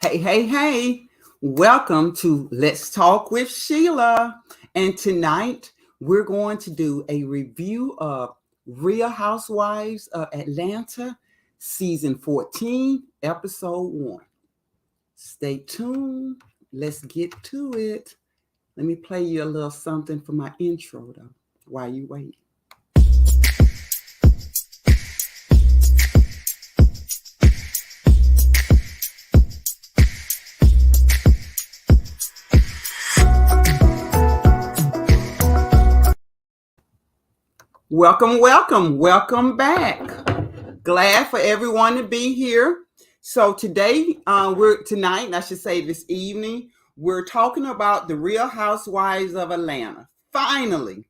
Hey. Welcome to Let's Talk with Sheila. And tonight we're going to do a review of Real Housewives of Atlanta, season 14, episode 1. Stay tuned. Let's get to it. Let me play you a little something for my intro, though, while you wait. Welcome back. Glad for everyone to be here. So today, this evening, we're talking about the Real Housewives of Atlanta. Finally,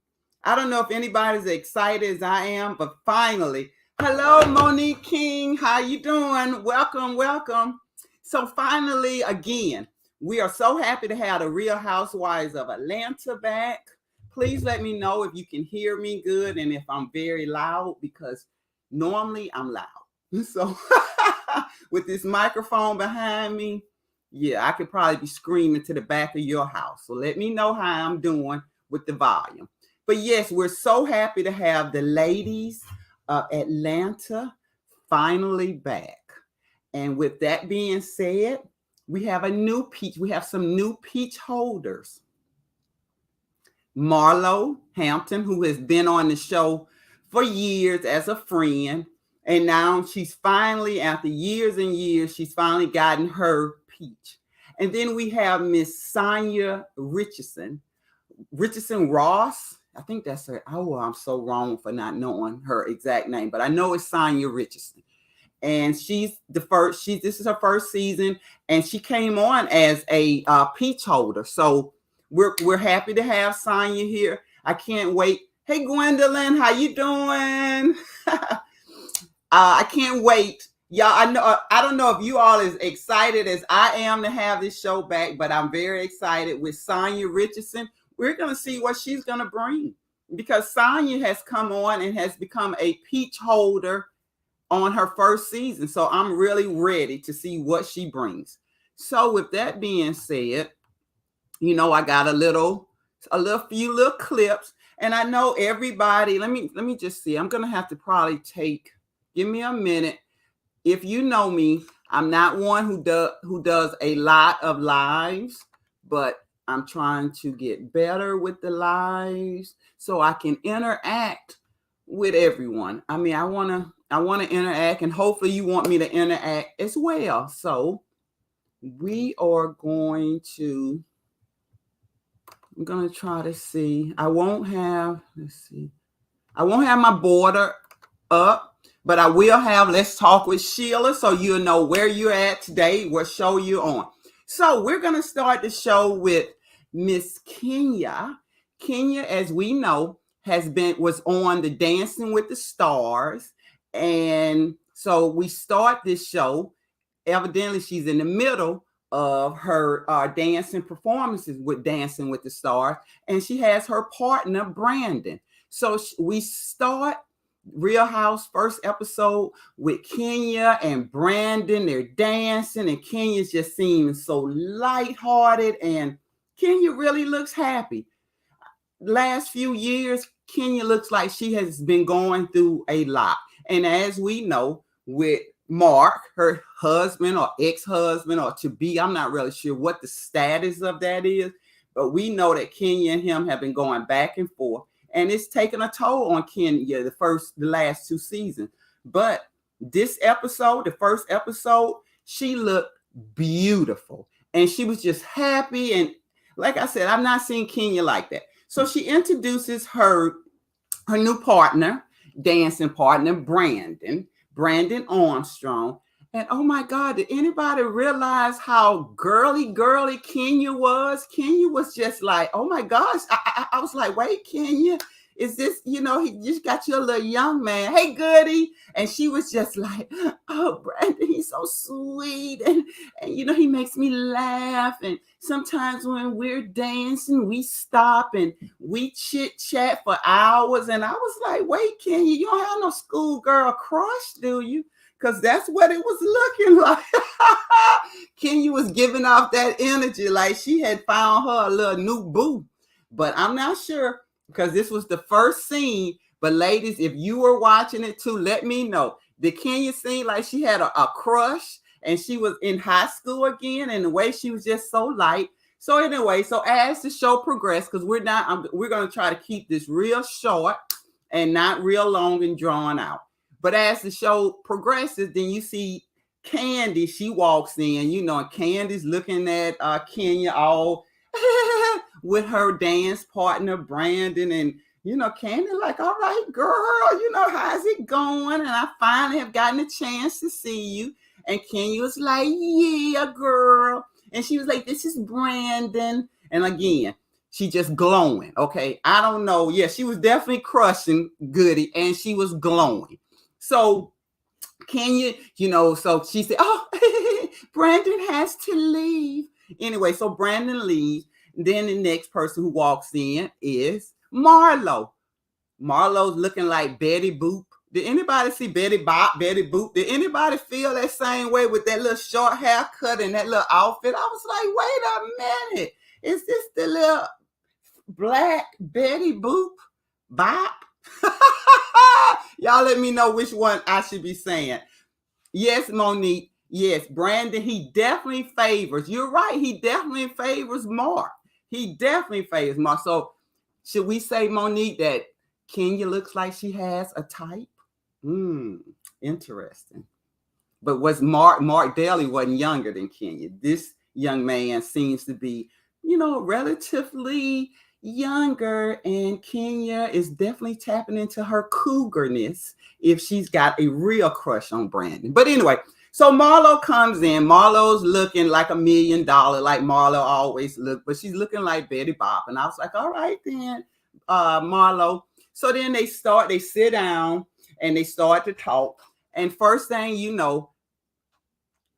I don't know if anybody's excited as I am, but finally, hello, Monique King. How you doing? Welcome. So finally, again, we are so happy to have the Real Housewives of Atlanta back. Please let me know if you can hear me good and if I'm very loud, because normally I'm loud. So with this microphone behind me, I could probably be screaming to the back of your house. So let me know how I'm doing with the volume. But yes, we're so happy to have the ladies of Atlanta finally back. And with that being said, we have some new peach holders. Marlo Hampton, who has been on the show for years as a friend. And now she's finally, after years and years, she's finally gotten her peach. And then we have Miss Sonia Richardson Ross. I think that's her. Oh, I'm so wrong for not knowing her exact name, but I know it's Sonia Richardson. And this is her first season, and she came on as a peach holder. So we're happy to have Sonya here. I can't wait. Hey, Gwendolyn, how you doing? I can't wait. Y'all, I don't know if you all as excited as I am to have this show back, but I'm very excited with Sonya Richardson. We're going to see what she's going to bring, because Sonya has come on and has become a peach holder on her first season. So I'm really ready to see what she brings. So with that being said, I got a few little clips, and I know everybody. Let me just see. I'm gonna have to probably give me a minute. If you know me, I'm not one who does a lot of lives, but I'm trying to get better with the lives so I can interact with everyone. I mean, I wanna interact, and hopefully you want me to interact as well. So we are going to. I'm going to try to see. I won't have my border up, but I will have Let's Talk with Sheila, so you'll know where you're at today, what show you're on. So we're going to start the show with Miss Kenya. Kenya, as we know, was on the Dancing with the Stars. And so we start this show. Evidently, she's in the middle of her dancing performances with Dancing with the Stars, and she has her partner Brandon. So we start Real House first episode with Kenya and Brandon. They're dancing, and Kenya's just seeming so lighthearted, and Kenya really looks happy. Last few years, Kenya looks like she has been going through a lot, and as we know, with Mark, her husband or ex-husband or to-be, I'm not really sure what the status of that is, but we know that Kenya and him have been going back and forth, and it's taken a toll on Kenya the last 2 seasons. But this episode, the first episode, she looked beautiful, and she was just happy. And like I said, I've not seen Kenya like that. So she introduces her new partner, dancing partner, Brandon Armstrong. And oh my God, did anybody realize how girly Kenya was? Kenya was just like, oh my gosh. I was like, wait, Kenya, is this, he just got you a little young man. Hey, goody. And she was just like, oh, Brandon, he's so sweet. And he makes me laugh. And sometimes when we're dancing, we stop and we chit chat for hours. And I was like, wait, Kenya, you don't have no schoolgirl crush, do you? because that's what it was looking like. Kenya was giving off that energy like she had found her a little new boo. But I'm not sure because this was the first scene. But ladies, if you were watching it too, let me know. Did Kenya seem like she had a crush and she was in high school again, and the way she was just so light? So anyway, so as the show progressed, because we're going to try to keep this real short and not real long and drawn out. But as the show progresses, then you see Candy. She walks in, and Candy's looking at Kenya all with her dance partner Brandon, and Candy like, all right, girl, how's it going? And I finally have gotten a chance to see you. And Kenya was like, yeah, girl. And she was like, this is Brandon. And again, she just glowing. Okay. I don't know. Yeah, she was definitely crushing Goody, and she was glowing. So Kenya, so she said, oh, Brandon has to leave. Anyway, so Brandon leaves. Then the next person who walks in is Marlo. Marlo's looking like Betty Boop. Did anybody see Betty Bop, Betty Boop? Did anybody feel that same way with that little short haircut and that little outfit? I was like, wait a minute. Is this the little black Betty Boop? Bop? Y'all let me know which one I should be saying. Yes, Monique. Yes, Brandon, he definitely favors. You're right. He definitely favors Mark. He definitely favors Mark. So should we say, Monique, that Kenya looks like she has a type? Interesting. But was Mark Daly wasn't younger than Kenya. This young man seems to be, relatively younger, and Kenya is definitely tapping into her cougarness if she's got a real crush on Brandon. But anyway, so Marlo comes in. Marlo's looking like $1 million, like Marlo always looked, but she's looking like Betty Bop. And I was like, all right then, Marlo. So then they sit down and they start to talk. And first thing you know,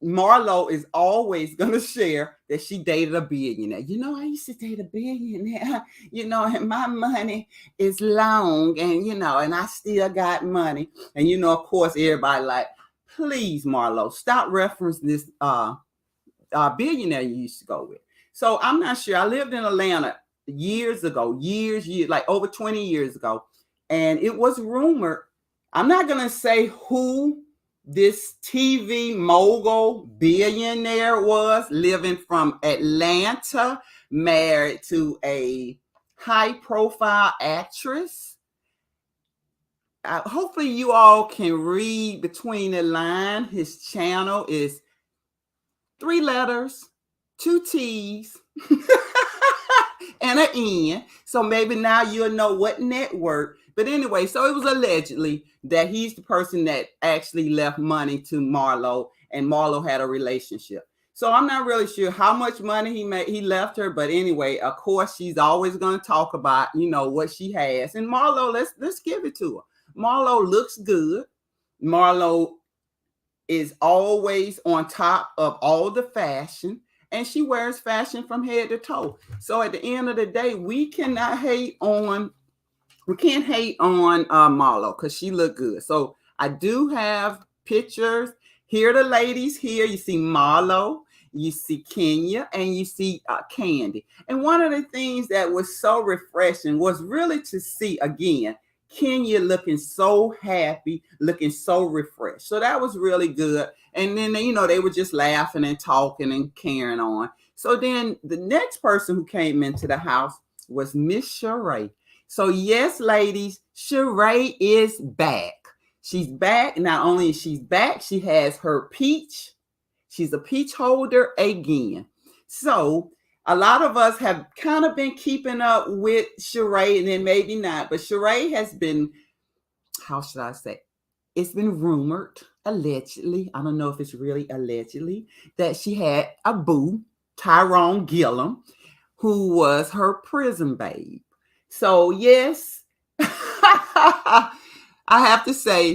Marlo is always going to share that she dated a billionaire. I used to date a billionaire, and my money is long, and, and I still got money. And, of course, everybody like, please, Marlo, stop referencing this billionaire you used to go with. So I'm not sure. I lived in Atlanta years ago, like over 20 years ago. And it was rumored, I'm not going to say who this TV mogul billionaire was, living from Atlanta, married to a high profile actress. Hopefully you all can read between the lines. His channel is 3 letters, 2 T's, and an N. So maybe now you'll know what network. But anyway, so it was allegedly that he's the person that actually left money to Marlo, and Marlo had a relationship. So I'm not really sure how much money he left her. But anyway, of course, she's always going to talk about, what she has. And Marlo, let's give it to her. Marlo looks good. Marlo is always on top of all the fashion, and she wears fashion from head to toe. So at the end of the day, we can't hate on Marlo because she looked good. So I do have pictures. Here are the ladies here. You see Marlo, you see Kenya, and you see Candy. And one of the things that was so refreshing was really to see, again, Kenya looking so happy, looking so refreshed. So that was really good. And then, they were just laughing and talking and carrying on. So then the next person who came into the house was Miss Sheree. So yes, ladies, Sheree is back. She's back. Not only is she back, she has her peach. She's a peach holder again. So a lot of us have kind of been keeping up with Sheree, and then maybe not. But Sheree has been, how should I say? It's been rumored, allegedly, I don't know if it's really allegedly, that she had a boo, Tyrone Gillum, who was her prison babe. So yes, I have to say,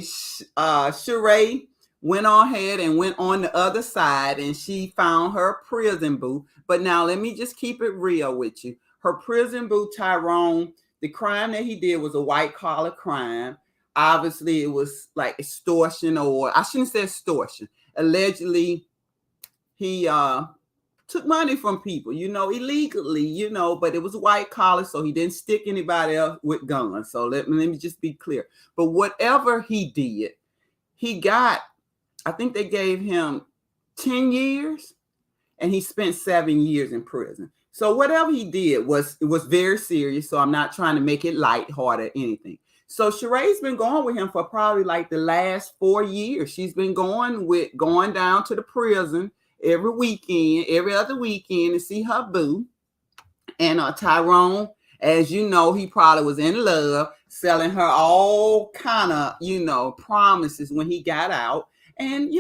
Sheree went on ahead and went on the other side, and she found her prison boo. But now let me just keep it real with you. Her prison boo, Tyrone, the crime that he did was a white collar crime. Obviously, it was like extortion, or I shouldn't say extortion. Allegedly, he took money from people, illegally, but it was white collar, so he didn't stick anybody else with guns. So let me just be clear. But whatever he did, he got, I think they gave him 10 years, and he spent 7 years in prison. So whatever he did was very serious. So I'm not trying to make it lighthearted or anything. So Sheree's been going with him for probably like the last 4 years. She's been going down to the prison every weekend, every other weekend, to see her boo. And Tyrone, as you know, he probably was in love, selling her all kind of, promises when he got out. And,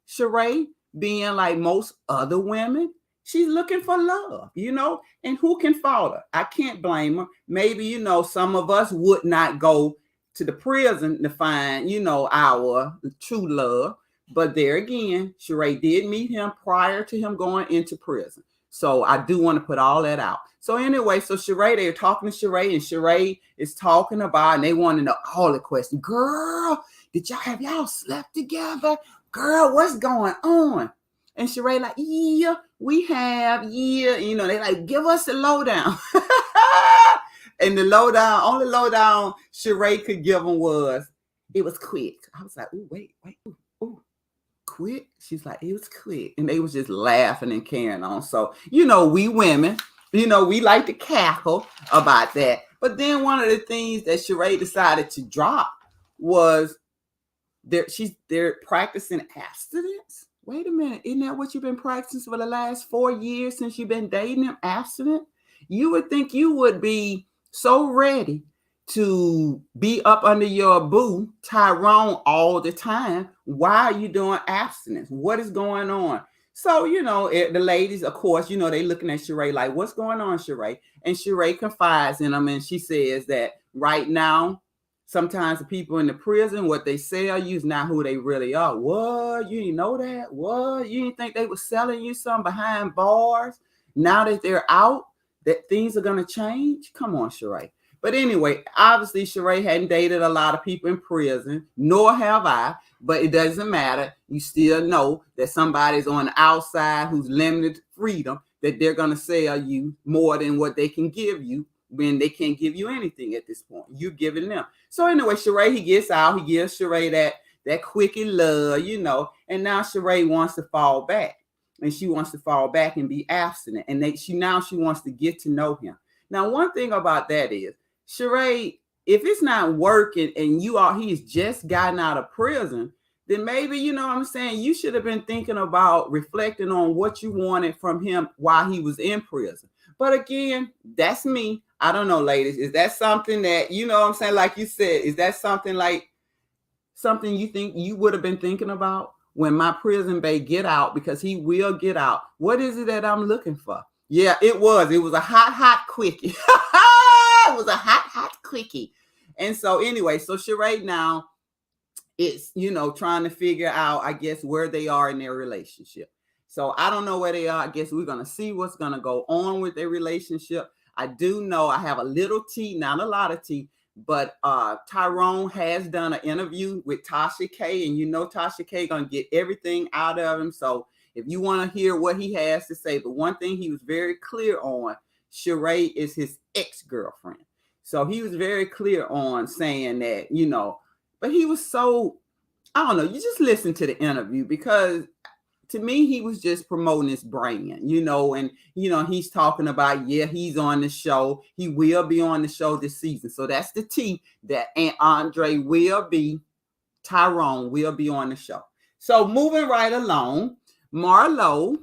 Sheree, being like most other women, she's looking for love, and who can fault her? I can't blame her. Maybe, some of us would not go to the prison to find, our true love. But there again, Sheree did meet him prior to him going into prison. So I do want to put all that out. So anyway, so Sheree, they're talking to Sheree, and Sheree is talking about, and they want to know all the questions. Girl, have y'all slept together? Girl, what's going on? And Sheree like, yeah, we have, yeah. They like, give us the lowdown. And the only lowdown Sheree could give them was, it was quick. I was like, ooh, wait, ooh, quick? She's like, it was quick. And they was just laughing and carrying on. So, we women, we like to cackle about that. But then one of the things that Sheree decided to drop was they're practicing abstinence. Wait a minute, isn't that what you've been practicing for the last 4 years since you've been dating him? Abstinent? You would think you would be so ready to be up under your boo, Tyrone, all the time. Why are you doing abstinence? What is going on? So, the ladies, of course, they looking at Sheree like, what's going on, Sheree? And Sheree confides in them, and she says that right now, sometimes the people in the prison, what they sell you is not who they really are. What? You didn't know that? What? You didn't think they were selling you something behind bars? Now that they're out, that things are going to change? Come on, Sheree. But anyway, obviously, Sheree hadn't dated a lot of people in prison, nor have I, but it doesn't matter. You still know that somebody's on the outside who's limited freedom, that they're going to sell you more than what they can give you when they can't give you anything at this point. You're giving them. So anyway, Sheree, he gets out. He gives Sheree that quickie love, and now Sheree wants to fall back. And she wants to fall back and be abstinent. And she wants to get to know him. Now, one thing about that is, Sheree, if it's not working and he's just gotten out of prison, then maybe, you should have been thinking about reflecting on what you wanted from him while he was in prison. But again, that's me. I don't know, ladies. Is that something that, like you said, is that something you think you would have been thinking about when my prison bae get out, because he will get out? What is it that I'm looking for? Yeah, it was a hot quickie. It was a hot quickie. And so anyway, so Sheree now is, trying to figure out, I guess, where they are in their relationship. So I don't know where they are. I guess we're going to see what's going to go on with their relationship. I do know I have a little tea, not a lot of tea, but Tyrone has done an interview with Tasha K, and Tasha K going to get everything out of him. So if you want to hear what he has to say, but one thing he was very clear on, Sheree is his ex-girlfriend. So he was very clear on saying that, but he was so, I don't know, you just listen to the interview, because to me, he was just promoting his brand, and, he's talking about, he's on the show. He will be on the show this season. So that's the tea, that Aunt Andre Tyrone will be on the show. So moving right along, Marlo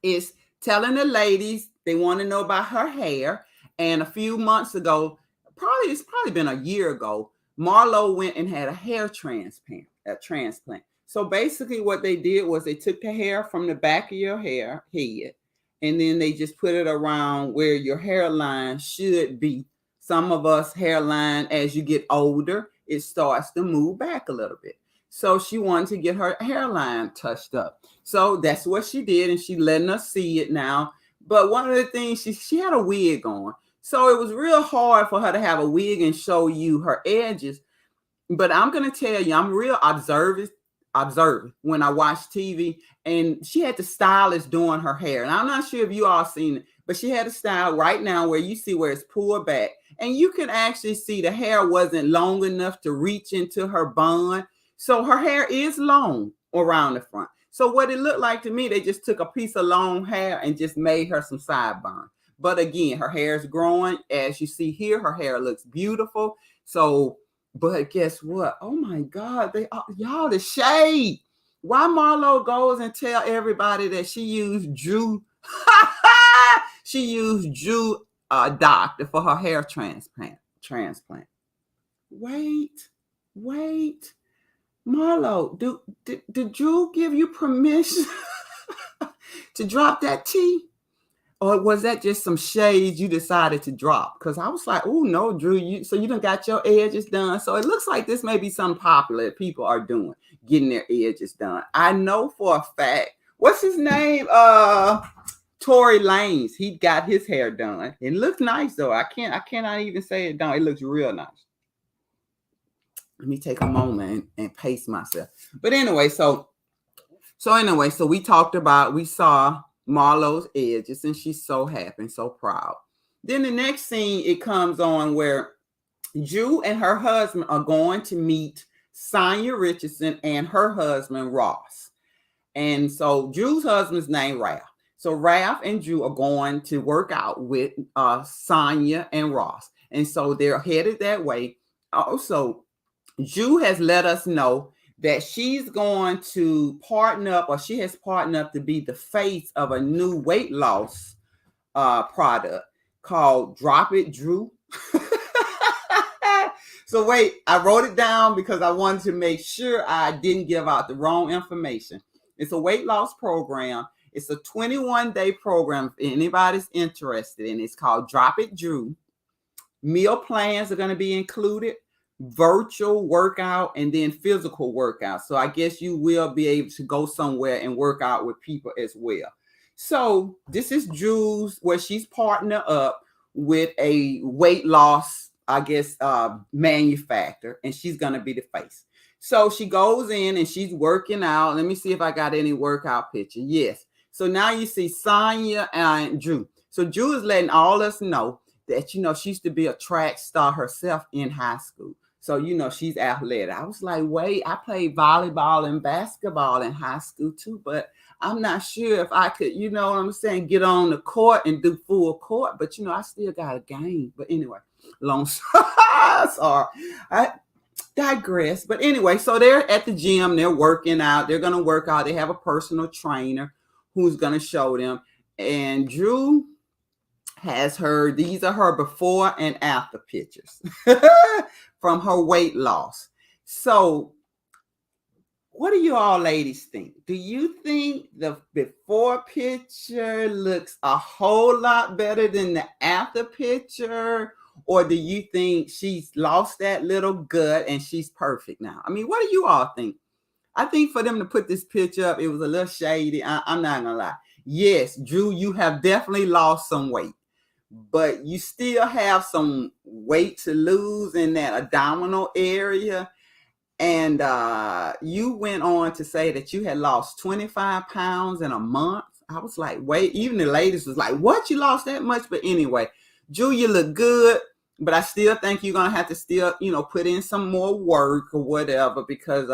is telling the ladies they want to know about her hair. And a few months ago, it's probably been a year ago, Marlo went and had a hair transplant. So basically what they did was they took the hair from the back of your head, and then they just put it around where your hairline should be. Some of us hairline, as you get older, it starts to move back a little bit. So she wanted to get her hairline touched up. So that's what she did, and she's letting us see it now. But one of the things, she had a wig on. So it was real hard for her to have a wig and show you her edges. But I'm gonna tell you, I'm real observant when I watch TV. And she had the stylist doing her hair. And I'm not sure if you all seen it, but she had a style right now where you see where it's pulled back. And you can actually see the hair wasn't long enough to reach into her bun. So her hair is long around the front. So what it looked like to me, they just took a piece of long hair and just made her some sideburn. But again, her hair is growing. As you see here, her hair looks beautiful. So, but guess what? Oh my God, y'all the shade. Why Marlo goes and tell everybody that she used Drew, she used Drew doctor for her hair transplant. Wait. Marlo, did Drew give you permission to drop that tea? Or was that just some shades you decided to drop? Because I was like, oh no, Drew, you done got your edges done. So it looks like this may be something popular that people are doing, getting their edges done. I know for a fact, what's his name? Tory Lanez. He got his hair done. It looks nice though. I cannot even say it don't. It looks real nice. Let me take a moment and pace myself. But anyway, so we saw Marlo's edges, and she's so happy and so proud. Then the next scene, it comes on where Drew and her husband are going to meet Sonia Richardson and her husband Ross. And so Drew's husband's name Ralph. So Ralph and Drew are going to work out with Sonia and Ross. And so they're headed that way. Also, Drew has let us know that she's going to partner up, or she has partnered up to be the face of a new weight loss product called Drop It Drew. So wait, I wrote it down because I wanted to make sure I didn't give out the wrong information. It's a weight loss program. It's a 21-day program if anybody's interested in it. It's called Drop It Drew. Meal plans are going to be included, virtual workout, and then physical workout. So I guess you will be able to go somewhere and work out with people as well. So this is Drew's, where she's partnered up with a weight loss, I guess, manufacturer, and she's going to be the face. So she goes in and she's working out. Let me see if I got any workout picture. Yes. So now you see Sonia and Drew. So Drew is letting all us know that, she used to be a track star herself in high school. So, she's athletic. I was like, wait, I played volleyball and basketball in high school too, but I'm not sure if I could, you know what I'm saying, get on the court and do full court. But, I still got a game. But anyway, long story. Sorry. I digress. But anyway, so they're at the gym. They're working out. They're going to work out. They have a personal trainer who's going to show them. And Drew has these are her before and after pictures from her weight loss. So what do you all ladies think? Do you think the before picture looks a whole lot better than the after picture? Or do you think she's lost that little gut and she's perfect now? I mean, what do you all think? I think for them to put this picture up, it was a little shady. I'm not gonna lie. Yes, Drew, you have definitely lost some weight, but you still have some weight to lose in that abdominal area. And you went on to say that you had lost 25 pounds in a month. I was like, wait, even the ladies was like, what, you lost that much? But anyway, Drew, you look good, but I still think you're going to have to still, put in some more work or whatever, because,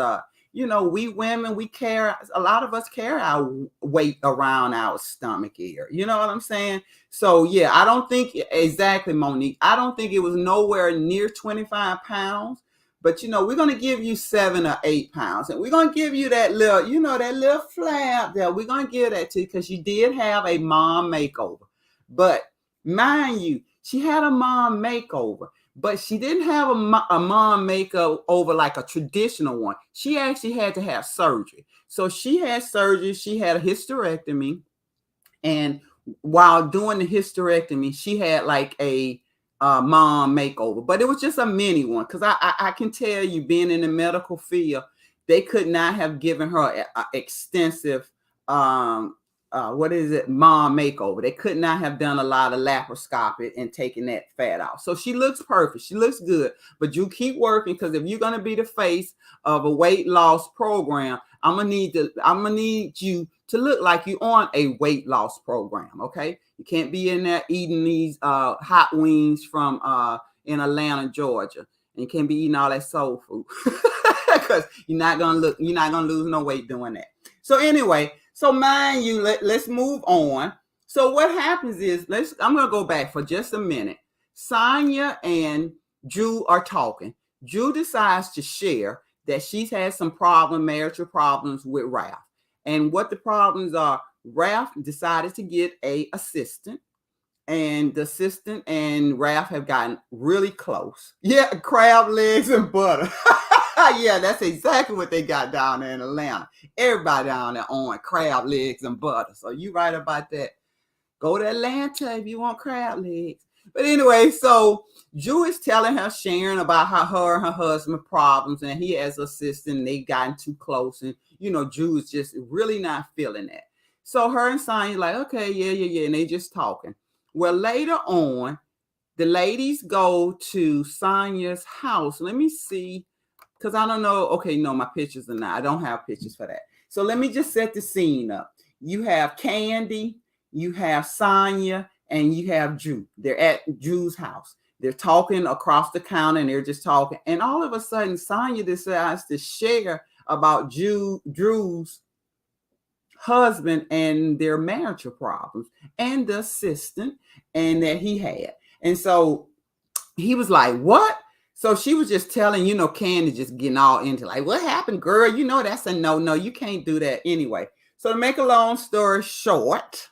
we women, a lot of us carry our weight around our stomach area. You know what I'm saying? So, yeah, I don't think exactly, Monique. I don't think it was nowhere near 25 pounds. But, we're going to give you 7 or 8 pounds. And we're going to give you that little, that little flap there. We're going to give that to you because you did have a mom makeover. But mind you, she had a mom makeover. But she didn't have a mom makeover like a traditional one. She actually had to have surgery. So she had surgery. She had a hysterectomy. And while doing the hysterectomy, she had like a mom makeover, but it was just a mini one, because I can tell you, being in the medical field, they could not have given her a extensive what is it, mom makeover. They could not have done a lot of laparoscopy and taken that fat out. So she looks perfect. She looks good. But you keep working, because if you're gonna be the face of a weight loss program, I'm gonna need you to look like you on a weight loss program. Okay, you can't be in there eating these hot wings from in Atlanta, Georgia, and you can't be eating all that soul food, because you're not gonna lose no weight doing that. So anyway, so mind you, let's move on. So what happens is, I'm gonna go back for just a minute. Sonya and Drew are talking. Drew decides to share that she's had some marital problems with Ralph. And what the problems are, Ralph decided to get an assistant, and the assistant and Ralph have gotten really close. Yeah, crab legs and butter. Yeah, that's exactly what they got down there in Atlanta. Everybody down there on crab legs and butter. So you right about that. Go to Atlanta if you want crab legs. But anyway, so Drew is telling her, sharing about how her and her husband problems, and he has an assistant, and they've gotten too close, and Drew is just really not feeling that. So her and Sonya like, okay, yeah, and they just talking. Well, later on, the ladies go to Sonya's house. Let me see, because I don't know. Okay, no, my pictures are not. I don't have pictures for that. So let me just set the scene up. You have Candy, you have Sonya, and you have Drew. They're at Drew's house. They're talking across the counter, and they're just talking. And all of a sudden, Sonya decides to share about Drew's husband and their marital problems and the assistant and that he had. And so he was like, what? So she was just telling, Candy just getting all into like, what happened, girl? That's a no, you can't do that anyway. So to make a long story short,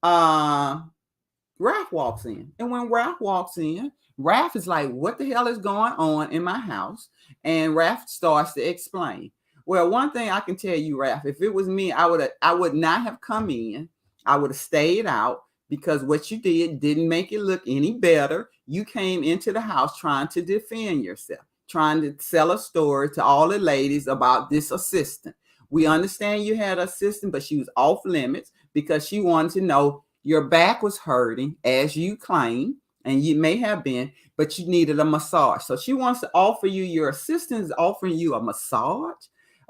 Ralph walks in. And when Ralph walks in, Ralph is like, what the hell is going on in my house? And Ralph starts to explain. Well, one thing I can tell you, Ralph, if it was me, I would not have come in. I would have stayed out, because what you didn't make it look any better. You came into the house trying to defend yourself, trying to sell a story to all the ladies about this assistant. We understand you had an assistant, but she was off limits because she wanted to know your back was hurting, as you claim, and you may have been, but you needed a massage. So she wants to offer you, your assistant is offering you a massage.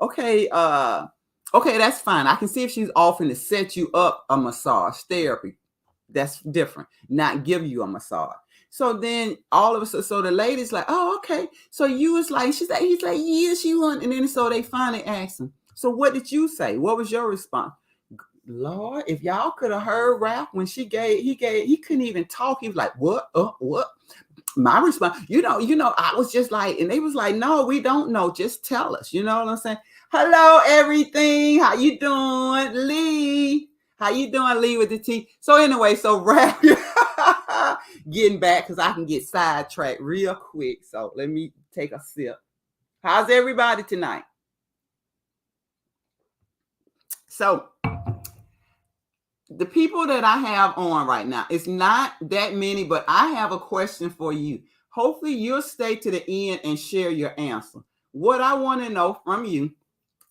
Okay, that's fine. I can see if she's offering to set you up a massage therapy. That's different. Not give you a massage. So then all of a sudden, so the lady's like, oh, okay. So you was like, he's like, yeah, she won. And then so they finally asked him, so what did you say? What was your response? Lord, if y'all could have heard Ralph when he couldn't even talk. He was like, what? My response, I was just like, and they was like, no, we don't know. Just tell us. You know what I'm saying? Hello, everything. How you doing, Lee? How you doing, Lee, with the T? So anyway, so Ralph, getting back, because I can get sidetracked real quick. So let me take a sip. How's everybody tonight? So the people that I have on right now, it's not that many, but I have a question for you. Hopefully you'll stay to the end and share your answer. What I want to know from you,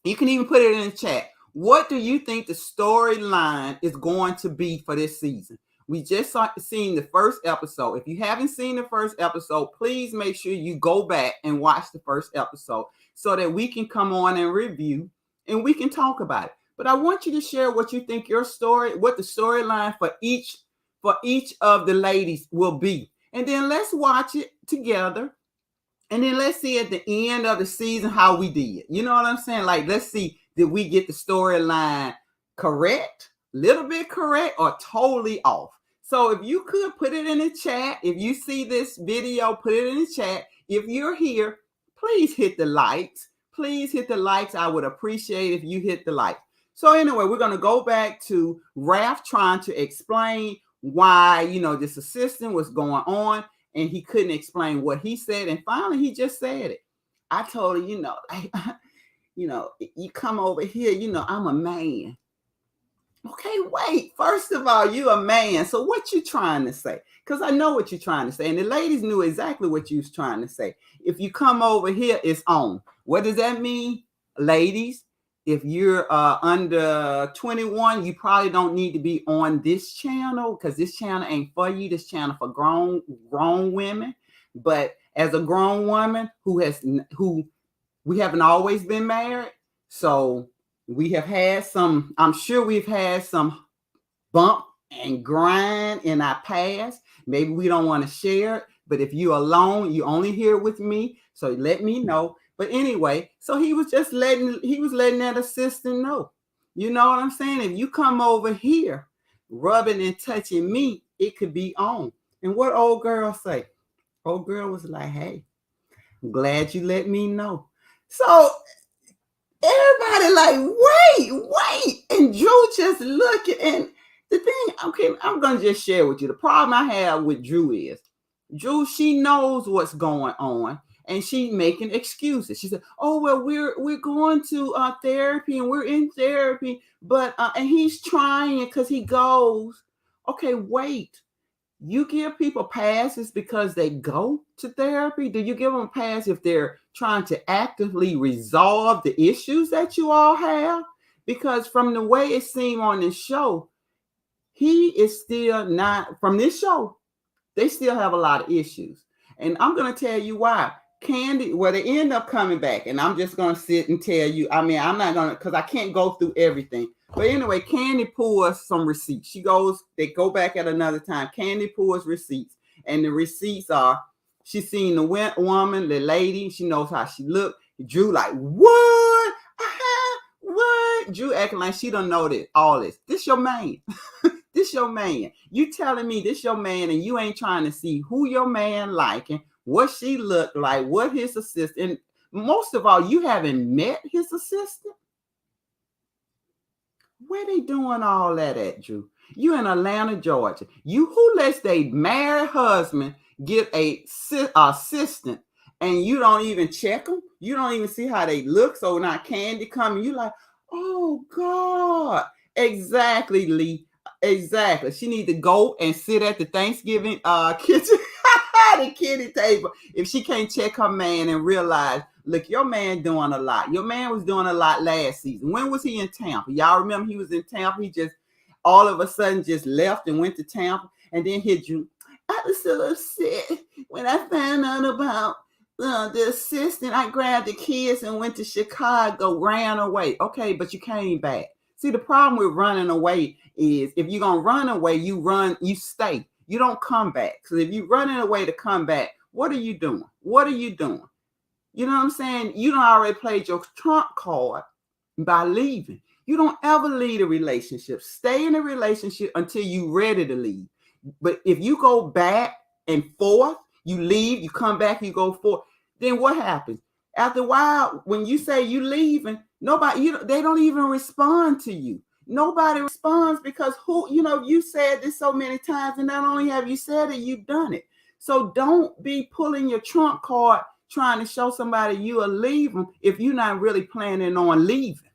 you can even put it in the chat. What do you think the storyline is going to be for this season? We just seen the first episode. If you haven't seen the first episode, please make sure you go back and watch the first episode so that we can come on and review and we can talk about it. But I want you to share what you think what the storyline for each of the ladies will be. And then let's watch it together. And then let's see at the end of the season how we did. You know what I'm saying? Like, let's see, did we get the storyline correct, little bit correct, or totally off? So if you could put it in the chat, if you see this video, put it in the chat. If you're here, please hit the likes. Please hit the likes. I would appreciate if you hit the like. So anyway, we're going to go back to Ralph trying to explain why, this assistant was going on, and he couldn't explain what he said. And finally, he just said it. I told her, you come over here, I'm a man. Okay, wait. First of all, you a man. So what you trying to say? Because I know what you're trying to say. And the ladies knew exactly what you was trying to say. If you come over here, it's on. What does that mean, ladies? if you're under 21, you probably don't need to be on this channel because this channel ain't for you. This channel for grown women. But as a grown woman who we haven't always been married, so we have had some. I'm sure we've had some bump and grind in our past. Maybe we don't want to share it, but if you're alone, you only here with me, so let me know. But anyway, so he was letting that assistant know. You know what I'm saying? If you come over here rubbing and touching me, it could be on. And what old girl say? Old girl was like, hey, I'm glad you let me know. So everybody like, wait. And Drew just looking. And the thing, okay, I'm going to just share with you. The problem I have with Drew is, she knows what's going on. And she making excuses. She said, oh, well, we're going to therapy and we're in therapy. But, and he's trying because he goes, okay, wait. You give people passes because they go to therapy? Do you give them a pass if they're trying to actively resolve the issues that you all have? Because from the way it seemed on this show, he is still not, from this show, they still have a lot of issues. And I'm going to tell you why. Candy, well, they end up coming back, and I'm just going to sit and tell you. I mean, I'm not going to, because I can't go through everything. But anyway, Candy pulls some receipts. They go back at another time. Candy pulls receipts, and the receipts are, she's seen the woman, the lady, she knows how she looked. Drew like, what? What? Drew acting like she don't know this, all this. This your man. This your man. You telling me this your man, and you ain't trying to see who your man liking, what she looked like, what his assistant. Most of all, you haven't met his assistant. Where they doing all that at, Drew? You in Atlanta, Georgia. You who lets they married husband get a assistant, and you don't even check them. You don't even see how they look. So not Candy coming, you like, oh God, exactly, Lee. Exactly. She need to go and sit at the Thanksgiving kitchen, the kitty table. If she can't check her man and realize, look, your man doing a lot. Your man was doing a lot last season. When was he in Tampa? Y'all remember he was in Tampa? He just all of a sudden just left and went to Tampa, and then hit you. I was so upset when I found out about the assistant. I grabbed the kids and went to Chicago, ran away. Okay, but you came back. See, the problem with running away is if you're going to run away, you stay. You don't come back. So if you're running away to come back, what are you doing? What are you doing? You know what I'm saying? You don't already played your trump card by leaving. You don't ever leave a relationship. Stay in a relationship until you're ready to leave. But if you go back and forth, you leave, you come back, you go forth, then what happens? After a while, when you say you leaving, they don't even respond to you. Nobody responds because you said this so many times, and not only have you said it, you've done it. So don't be pulling your trump card trying to show somebody you are leaving if you're not really planning on leaving.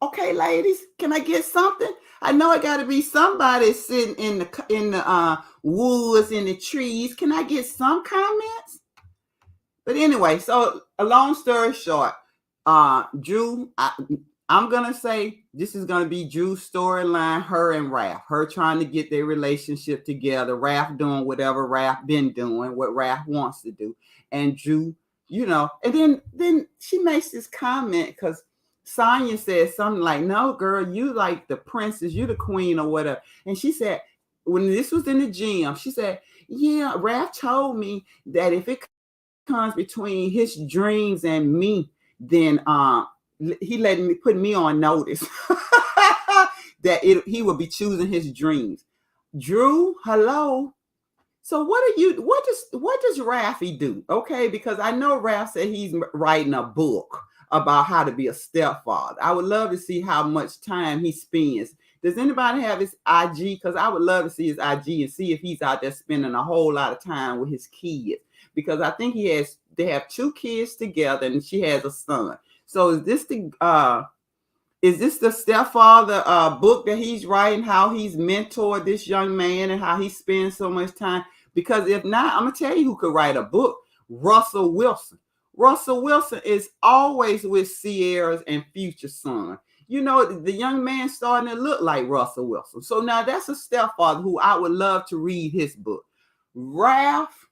Okay, ladies, can I get something? I know I got to be somebody sitting in the woods, in the trees. Can I get some comments? But anyway, so a long story short, Drew, I'm going to say this is going to be Drew's storyline, her and Raph, her trying to get their relationship together, Raph doing whatever Raph been doing, what Raph wants to do. And Drew, and then she makes this comment because Sonya said something like, no, girl, you like the princess, you the queen or whatever. And she said, when this was in the gym, she said, yeah, Raph told me that if it comes between his dreams and me, then he put me on notice that he will be choosing his dreams. Drew, hello. So what does Raffy do? Okay, because I know Raph said he's writing a book about how to be a stepfather. I would love to see how much time he spends. Does anybody have his IG? Because I would love to see his IG and see if he's out there spending a whole lot of time with his kids. Because I think they have 2 kids together and she has a son. So is this the stepfather book that he's writing, how he's mentored this young man and how he spends so much time? Because if not, I'm going to tell you who could write a book. Russell Wilson. Russell Wilson is always with Sierra's and Future son. You know, the young man starting to look like Russell Wilson. So now that's a stepfather who I would love to read his book. Ralph,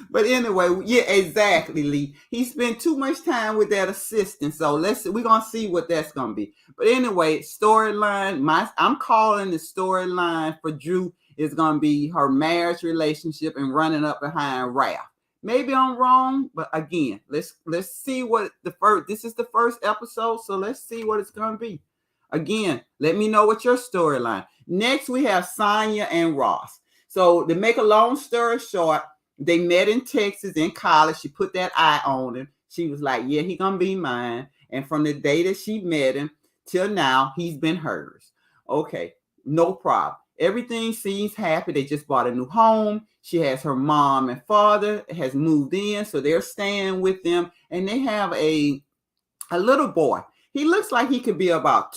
But anyway, yeah, exactly, Lee. He spent too much time with that assistant. So we're gonna see what that's gonna be. But anyway, storyline, I'm calling the storyline for Drew is gonna be her marriage relationship and running up behind Ralph. Maybe I'm wrong, but again, let's see what this is the first episode, so let's see what it's gonna be. Again, let me know what your storyline. Next, we have Sonya and Ross. So to make a long story short, they met in Texas in college. She put that eye on him. She was like, yeah, he gonna be mine. And from the day that she met him till now, he's been hers. Okay, no problem. Everything seems happy. They just bought a new home. She has her mom and father has moved in, so they're staying with them. And they have a little boy. He looks like he could be about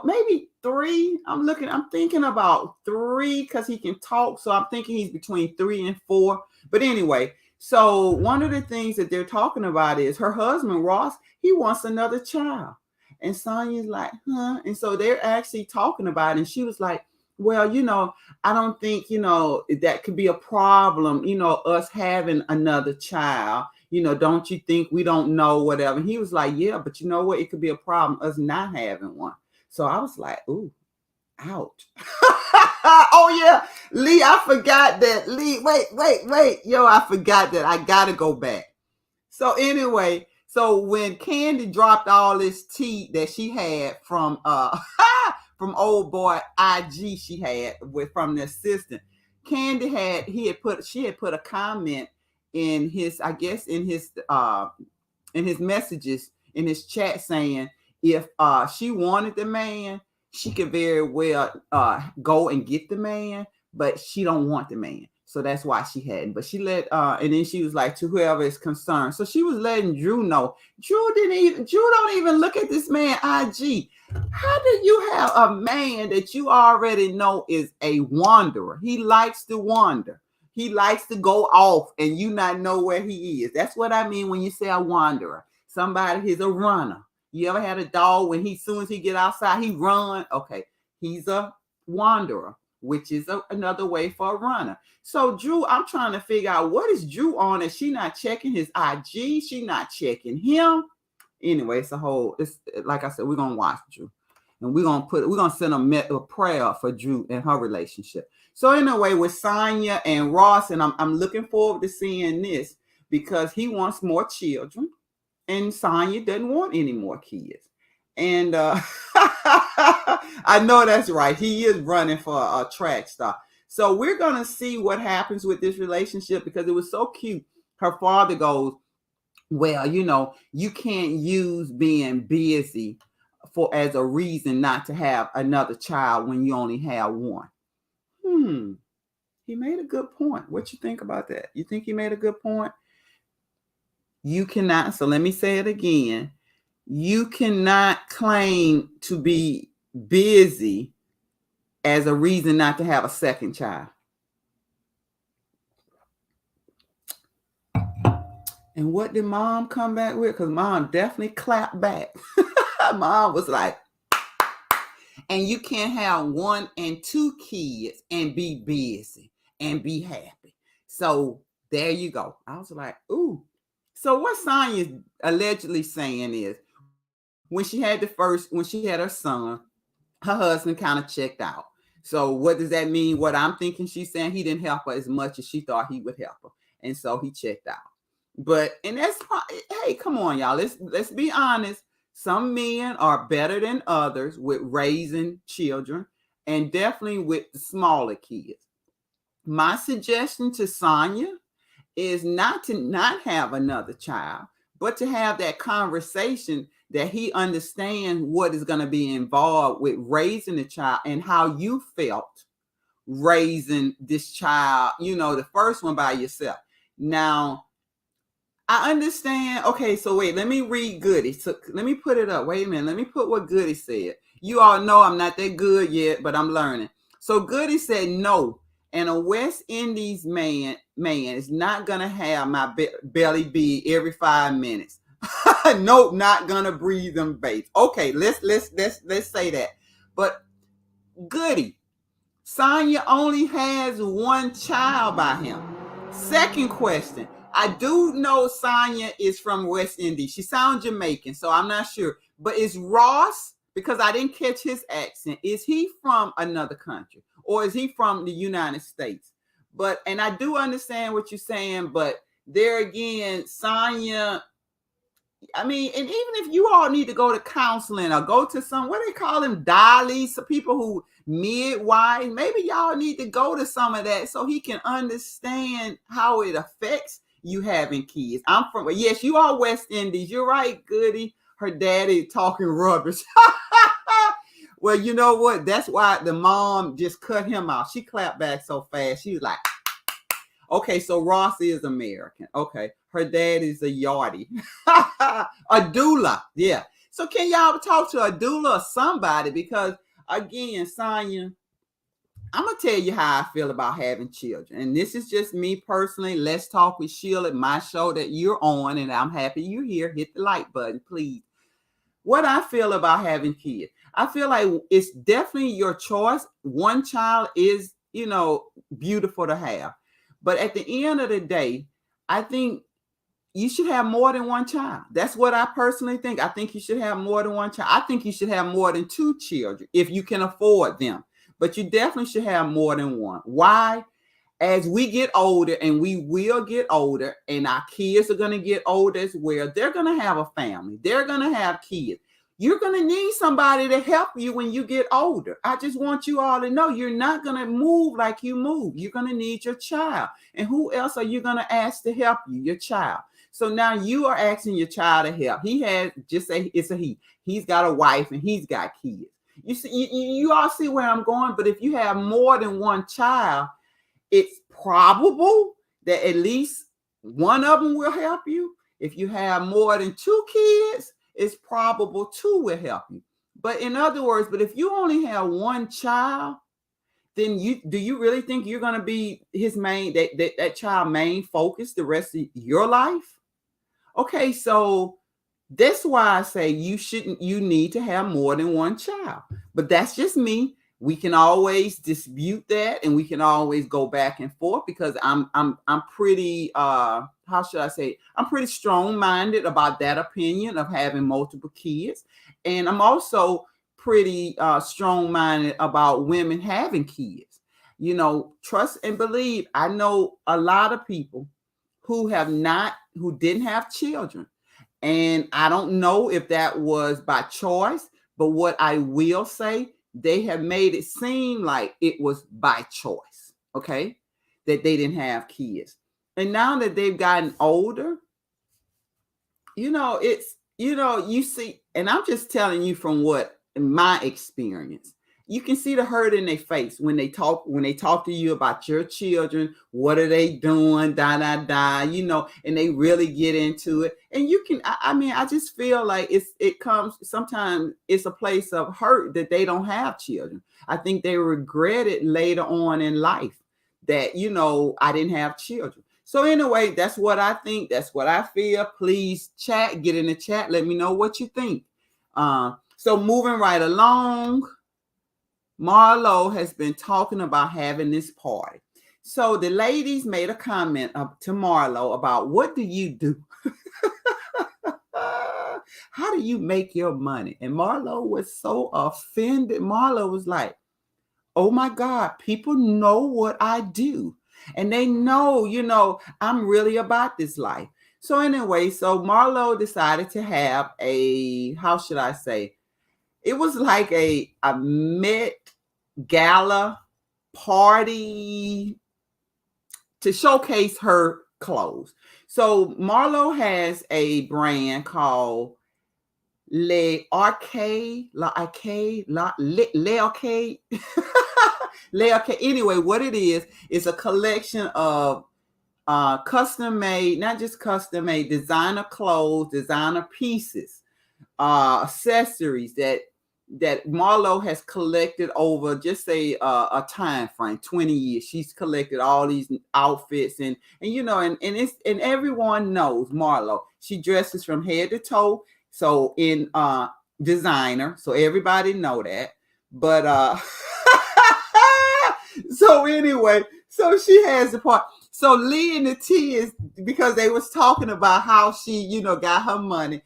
maybe 3. I'm thinking about 3 because he can talk. So I'm thinking he's between 3 and 4. But anyway, so one of the things that they're talking about is her husband, Ross, he wants another child. And Sonya's like, huh? And so they're actually talking about it. And she was like, well, I don't think, that could be a problem, us having another child. Don't you think we don't know whatever? And he was like, yeah, but you know what? It could be a problem, us not having one. So I was like, ooh, ouch. Oh, yeah. Lee, I forgot that. Lee, wait. Yo, I forgot that. I got to go back. So anyway, so when Candy dropped all this tea that she had from from old boy IG she had from the assistant, Candy she had put a comment in his, I guess in his messages in his chat saying if she wanted the man, she could very well go and get the man, but she don't want the man. So that's why she hadn't. But she let and then she was like, to whoever is concerned. So she was letting Drew know. Drew don't even look at this man IG. How do you have a man that you already know is a wanderer? He likes to wander. He likes to go off and you not know where he is. That's what I mean when you say a wanderer. Somebody who's a runner. You ever had a dog when soon as he get outside, he run? Okay, he's a wanderer, which is another way for a runner. So Drew, I'm trying to figure out what is Drew on that she not checking his IG, she not checking him. Anyway, it's like I said, we're gonna watch Drew. And we're gonna send a prayer for Drew and her relationship. So anyway, with Sonya and Ross, and I'm looking forward to seeing this because he wants more children, and Sonya doesn't want any more kids. And I know that's right. He is running for a track star. So we're gonna see what happens with this relationship because it was so cute. Her father goes, well, you can't use being busy as a reason not to have another child when you only have one. He made a good point. What you think about that? You think he made a good point? You cannot, so let me say it again. You cannot claim to be busy as a reason not to have a second child. And what did mom come back with? Because mom definitely clapped back. Mom was like, and you can't have 1 and 2 kids and be busy and be happy. So there you go. I was like, ooh. So what Sonya's allegedly saying is when she had her son, her husband kind of checked out. So what does that mean? What I'm thinking she's saying, he didn't help her as much as she thought he would help her. And so he checked out. And that's, hey, come on, y'all. Let's be honest. Some men are better than others with raising children and definitely with the smaller kids. My suggestion to Sonya is not to not have another child, but to have that conversation that he understands what is going to be involved with raising a child and how you felt raising this child, the first one by yourself. Now, I understand. Okay, so wait, let me read Goody. So let me put it up. Wait a minute. Let me put what Goody said. You all know I'm not that good yet, but I'm learning. So Goody said, no, And a West Indies man is not gonna have my belly big every 5 minutes. Nope, not gonna breathe them babes. Okay, let's say that. But goody, Sonya only has one child by him. Second question. I do know Sonya is from West Indies. She sounds Jamaican, so I'm not sure. But is Ross, because I didn't catch his accent, is he from another country? Or is he from the United States? But, and I do understand what you're saying, but there again, Sonya, I mean, and even if you all need to go to counseling or go to some, what they call them, dollies, so people who midwives, maybe y'all need to go to some of that so he can understand how it affects you having kids. I'm from, yes, you are West Indies. You're right, Goody. Her daddy talking rubbish. Well, you know what? That's why the mom just cut him off. She clapped back so fast. She was like, okay, so Ross is American. Okay. Her dad is a yardie. A doula. Yeah. So can y'all talk to a doula or somebody? Because again, Sonya, I'm going to tell you how I feel about having children. And this is just me personally. Let's Talk with Sheila, my show that you're on. And I'm happy you're here. Hit the like button, please. What I feel about having kids, I feel like it's definitely your choice. One child is, you know, beautiful to have. But at the end of the day, I think you should have more than one child. That's what I personally think. I think you should have more than one child. I think you should have more than 2 children if you can afford them. But you definitely should have more than one. Why? As we get older, and we will get older, and our kids are going to get older as well, they're going to have a family. They're going to have kids. You're going to need somebody to help you when you get older. I just want you all to know you're not going to move like you move. You're going to need your child. And who else are you going to ask to help you? Your child. So now you are asking your child to help. He has, just say it's a he. He's got a wife and he's got kids. You see, you all see where I'm going. But if you have more than one child, it's probable that at least one of them will help you. If you have more than 2 kids, it's probable 2 will help you. But in other words, but if you only have one child, then do you really think you're going to be his main, that child main focus the rest of your life? Okay, so that's why I say you need to have more than one child. But that's just me. We can always dispute that, and we can always go back and forth, because I'm pretty how should I say, I'm pretty strong-minded about that opinion of having multiple kids. And I'm also pretty strong-minded about women having kids. You know, trust and believe, I know a lot of people who didn't have children. And I don't know if that was by choice, but what I will say, they have made it seem like it was by choice, okay, that they didn't have kids. And now that they've gotten older, you know, it's, you know, you see, and I'm just telling you from what my experience, you can see the hurt in their face when they talk to you about your children. What are they doing? You know, and they really get into it. And you can, I mean, I just feel like sometimes it's a place of hurt that they don't have children. I think they regret it later on in life that, you know, I didn't have children. So anyway, that's what I think. That's what I feel. Please chat, get in the chat. Let me know what you think. So moving right along, Marlo has been talking about having this party. So the ladies made a comment to Marlo about, what do you do? How do you make your money? And Marlo was so offended. Marlo was like, oh my God, people know what I do. And they know, you know, I'm really about this life. So anyway, so Marlo decided to have how should I say? It was like a Met Gala party to showcase her clothes. So Marlo has a brand called Le Arcade. Anyway, what it is a collection of custom made, not just custom made, designer clothes, designer pieces, accessories that, that Marlo has collected over, just say a time frame, 20 years. She's collected all these outfits, and and everyone knows Marlo. She dresses from head to toe, so in designer, so everybody know that. But so anyway, so she has the part. So Lee and the T is because they was talking about how she, got her money.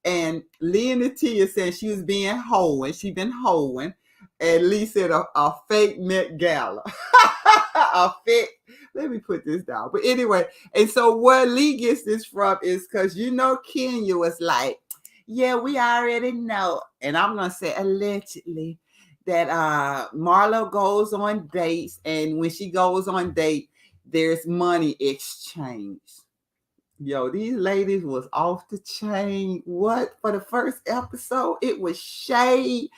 And Lee and the T is saying she was being hoeing. She been hoeing. And Lee said a fake Met Gala. A fake. Let me put this down. But anyway, and so where Lee gets this from is because Kenya was like, yeah, we already know. And I'm going to say allegedly that Marlo goes on dates. And when she goes on date, there's money exchange. Yo, these ladies was off the chain. What? For the first episode, it was shade.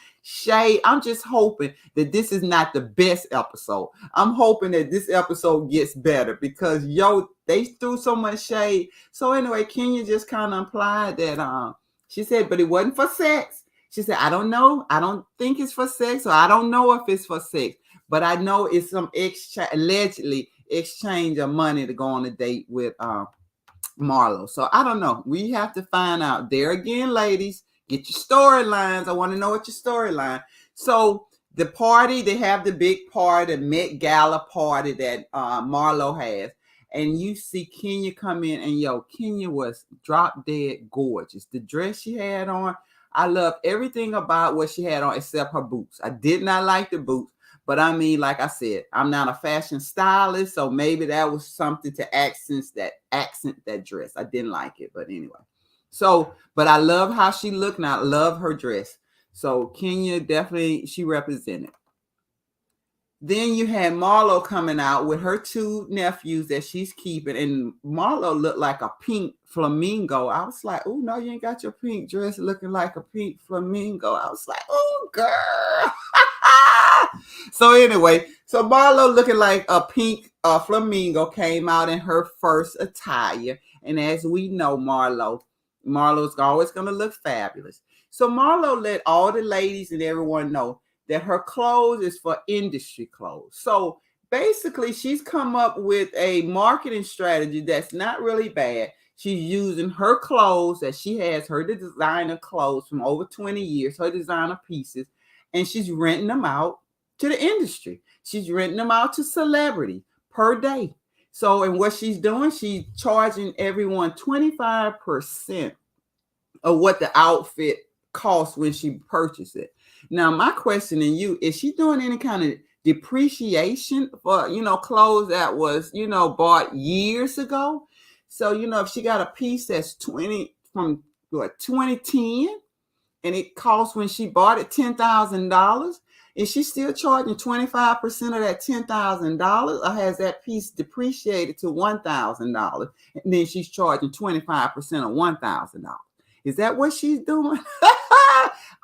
I'm just hoping that this is not the best episode. I'm hoping that this episode gets better because, they threw so much shade. So anyway, Kenya just kind of implied that she said, but it wasn't for sex. She said, I don't know. I don't think it's for sex, or I don't know if it's for sex. But I know it's some allegedly exchange of money to go on a date with Marlo. So I don't know. We have to find out. There again, ladies, get your storylines. I want to know what your storyline. So the party, they have the big party, the Met Gala party that Marlo has. And you see Kenya come in, and Kenya was drop dead gorgeous. The dress she had on, I love everything about what she had on except her boots. I did not like the boots. But I mean, like I said, I'm not a fashion stylist, so maybe that was something to accent that dress. I didn't like it, but anyway. So, but I love how she looked, and I love her dress. So Kenya definitely, she represented. Then you had Marlo coming out with her two nephews that she's keeping, and Marlo looked like a pink flamingo. I was like, oh no, you ain't got your pink dress looking like a pink flamingo. I was like, oh girl. So anyway, so Marlo looking like a pink flamingo came out in her first attire. And as we know, Marlo's always going to look fabulous. So Marlo let all the ladies and everyone know that her clothes is for industry clothes. So basically, she's come up with a marketing strategy that's not really bad. She's using her clothes that she has, her designer clothes from over 20 years, her designer pieces, and she's renting them out to the industry. She's renting them out to celebrities per day. So, and what she's doing, she's charging everyone 25% of what the outfit costs when she purchased it. Now, my question to you, is she doing any kind of depreciation for, clothes that was, bought years ago? So, if she got a piece that's 2010, and it cost when she bought it $10,000, is she still charging 25% of that $10,000, or has that piece depreciated to $1,000 and then she's charging 25% of $1,000? Is that what she's doing?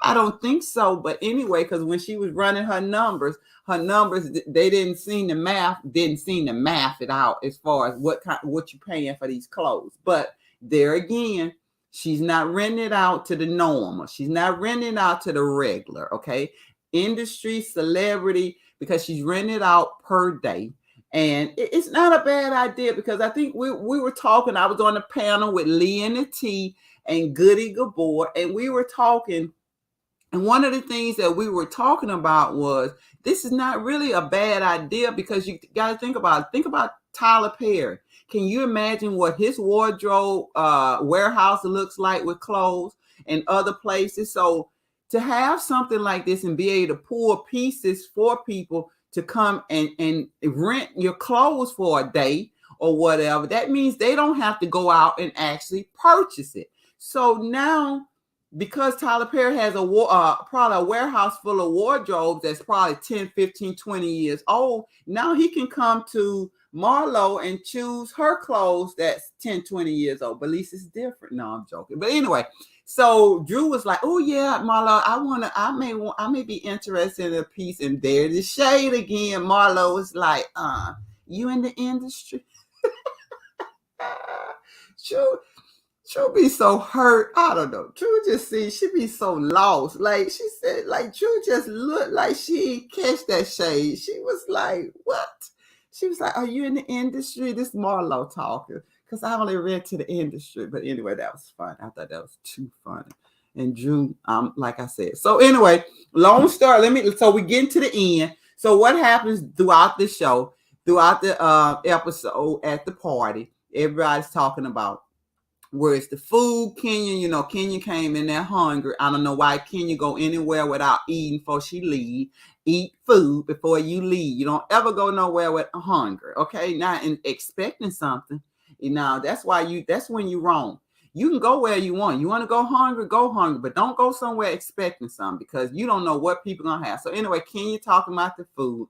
I don't think so. But anyway, because when she was running her numbers, they didn't seem to math it out as far as what you're paying for these clothes. But there again, she's not renting it out to the normal. She's not renting it out to the regular, okay? Industry, celebrity, because she's renting it out per day. And it's not a bad idea, because I think we were talking, I was on the panel with Lee and the T and Goody Gabor, and we were talking, and one of the things that we were talking about was, this is not really a bad idea, because you got to think about Tyler Perry. Can you imagine what his wardrobe warehouse looks like with clothes and other places? So to have something like this and be able to pull pieces for people to come and rent your clothes for a day or whatever, that means they don't have to go out and actually purchase it. So now, because Tyler Perry has probably a warehouse full of wardrobes that's probably 10, 15, 20 years old, now he can come to Marlo and choose her clothes that's 10, 20 years old. But at least it's different. No, I'm joking. But anyway, so Drew was like, oh yeah, Marlo, I may be interested in a piece. And there's the shade again. Marlo was like, you in the industry? True. True be so hurt. I don't know. True just see she be so lost. Like she said, like True just looked like she ain't catch that shade. She was like, "What?" She was like, "Are you in the industry?" This Marlo talking because I only read to the industry. But anyway, that was fun. I thought that was too funny. And Drew, like I said. So anyway, long story. So we get into the end. So what happens throughout the show, throughout the episode at the party? Everybody's talking about where's the food. Kenya came in there hungry. I don't know why Kenya go anywhere without eating before she leave. Eat food before you leave. You don't ever go nowhere with hunger. Okay, not in expecting something. That's when you wrong. You can go where you want. You want to go hungry, but don't go somewhere expecting something because you don't know what people gonna have. So anyway, Kenya talking about the food.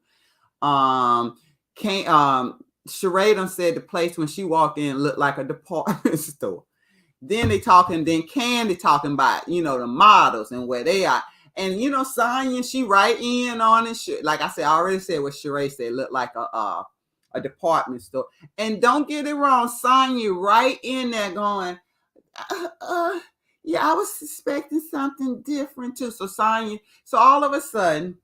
Sheree done said the place when she walked in looked like a department store. Then Candy talking about, the models and where they are. And, Sonya, she right in on it. Like I said, I already said what Sheree said, looked like a department store. And don't get it wrong, Sonya right in there going, yeah, I was suspecting something different too. So all of a sudden,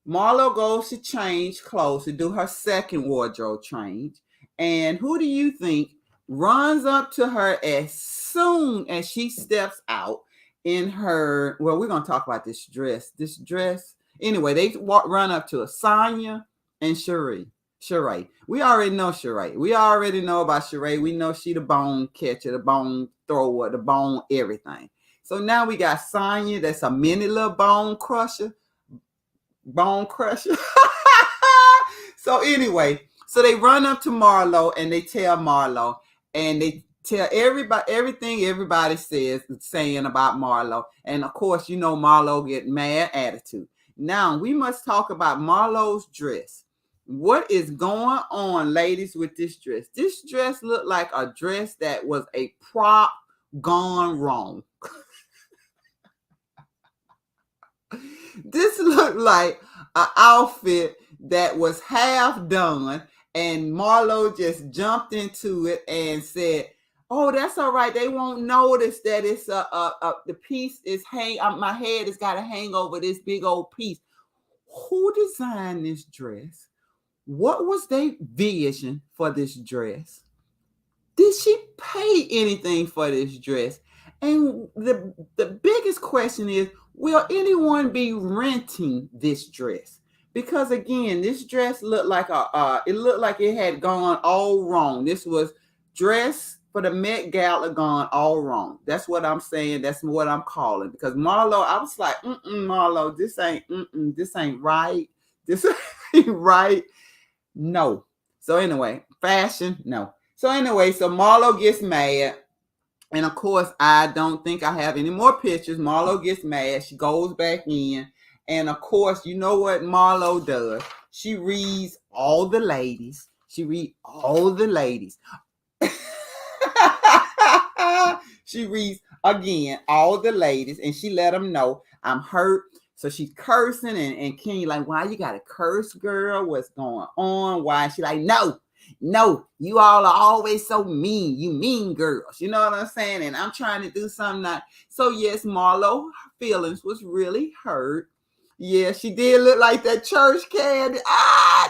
Marlo goes to change clothes to do her second wardrobe change. And who do you think runs up to her as soon as she steps out in her, well, we're going to talk about this dress. Anyway, they run up to her, Sonya and Sheree. We already know Sheree. We already know about Sheree. We know she the bone catcher, the bone thrower, the bone everything. So now we got Sonya, that's a mini little bone crusher. So anyway, so they run up to Marlo and they tell Marlo and they tell everybody everything everybody saying about Marlo. And of course, Marlo get mad attitude. Now we must talk about Marlo's dress. What is going on, ladies, with this dress? This dress looked like a dress that was a prop gone wrong. This looked like an outfit that was half done, and Marlo just jumped into it and said, "Oh, that's all right. They won't notice that it's the piece is my head has got to hang over this big old piece." Who designed this dress? What was their vision for this dress? Did she pay anything for this dress? And the biggest question is, will anyone be renting this dress? Because again, this dress looked like it had gone all wrong. This was dress for the Met Gala gone all wrong. That's what I'm saying. That's what I'm calling. Because Marlo, I was like, Marlo, this ain't right. This ain't right. No. So anyway, fashion, no. So anyway, so Marlo gets mad. And of course, I don't think I have any more pictures. Marlo gets mad. She goes back in. And of course, you know what Marlo does? She reads all the ladies. She reads again all the ladies. And she let them know, I'm hurt. So she's cursing. And Kenny like, why you got to curse, girl? What's going on? Why? She like, no, you all are always so mean. You mean girls. You know what I'm saying? And I'm trying to do something. So yes, Marlo, her feelings was really hurt. Yeah, she did look like that church candy.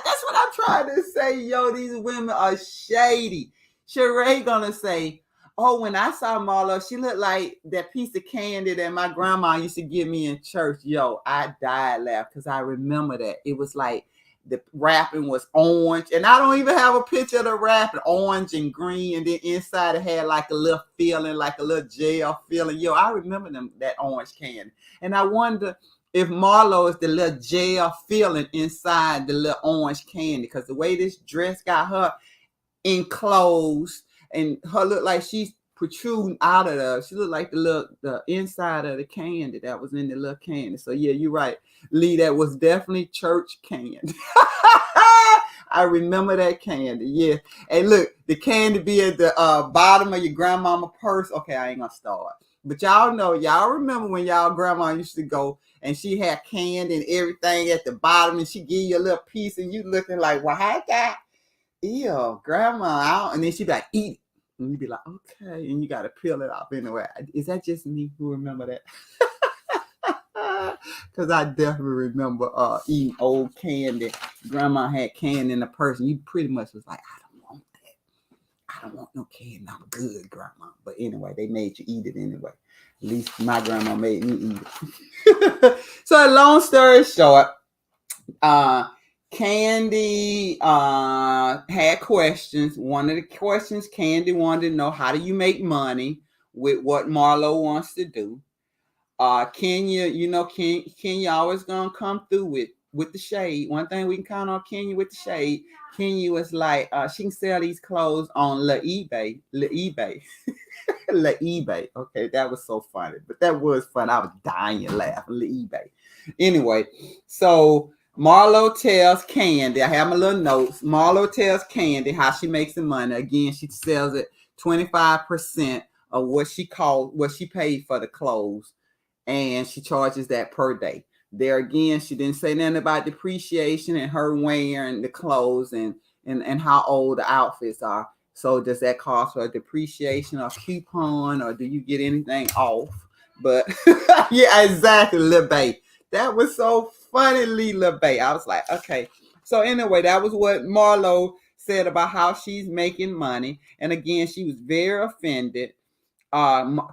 That's what I'm trying to say. Yo, these women are shady. Sheree gonna say, oh, when I saw Marlo, she looked like that piece of candy that my grandma used to give me in church. Yo, I died laughing because I remember that. It was like the wrapping was orange, and I don't even have a picture of the wrapping, orange and green, and then inside it had like a little feeling, like a little gel feeling. Yo, I remember that orange candy, and I wonder if Marlo is the little gel feeling inside the little orange candy, because the way this dress got her enclosed and her look like she's protruding out of there. She looked like the inside of the candy that was in the little candy. So yeah, you're right, Lee. That was definitely church candy. I remember that candy. Yeah, and look, the candy be at the bottom of your grandmama purse. Okay, I ain't gonna start. But y'all remember when y'all grandma used to go and she had candy and everything at the bottom, and she give you a little piece, and you looking like, well, how that? Ew, grandma out, and then she be like, eat it. And you'd be like, okay. And you got to peel it off anyway. Is that just me who remember that? Because I definitely remember eating old candy. Grandma had candy in the purse, and you pretty much was like, I don't want that. I don't want no candy. I'm good, Grandma. But anyway, they made you eat it anyway. At least my grandma made me eat it. So long story short, Candy had questions. One of the questions Candy wanted to know, how do you make money with what Marlo wants to do? Kenya, Kenya always gonna come through with the shade. One thing we can count on Kenya with the shade. Kenya was like, she can sell these clothes on La eBay. La eBay. Okay, that was so funny. But that was fun. I was dying laughing. La eBay. Anyway, so Marlo tells Candy, I have my little notes. Marlo tells Candy how she makes the money. Again, she sells it 25% of what she paid for the clothes. And she charges that per day. There again, she didn't say nothing about depreciation and her wearing the clothes and how old the outfits are. So does that cost her depreciation or coupon, or do you get anything off? But yeah, exactly, Lil Bay. That was so funny, Lil Bay. I was like, okay. So anyway, that was what Marlo said about how she's making money. And again, she was very offended.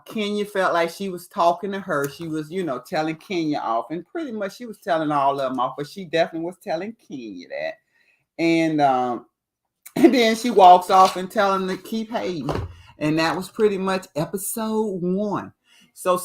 Kenya felt like she was talking to her. She was, telling Kenya off, and pretty much she was telling all of them off, but she definitely was telling Kenya that. And and then she walks off and telling them to keep hating. And that was pretty much episode 1. So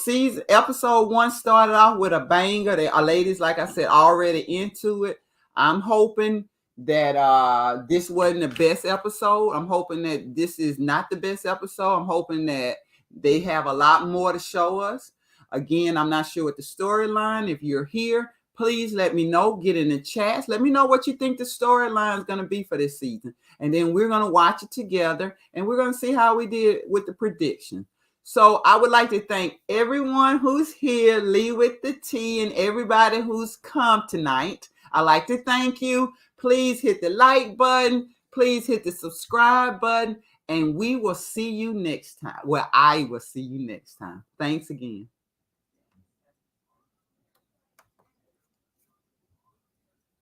episode 1 started off with a banger. Our ladies, like I said, already into it. I'm hoping that this wasn't the best episode. I'm hoping that this is not the best episode. I'm hoping that they have a lot more to show us. Again, I'm not sure what the storyline. If you're here, please let me know. Get in the chats. Let me know what you think the storyline is going to be for this season. And then we're going to watch it together. And we're going to see how we did with the prediction. So I would like to thank everyone who's here, Lee with the T, and everybody who's come tonight. I'd like to thank you. Please hit the like button. Please hit the subscribe button. And we will see you next time. Well, I will see you next time. Thanks again.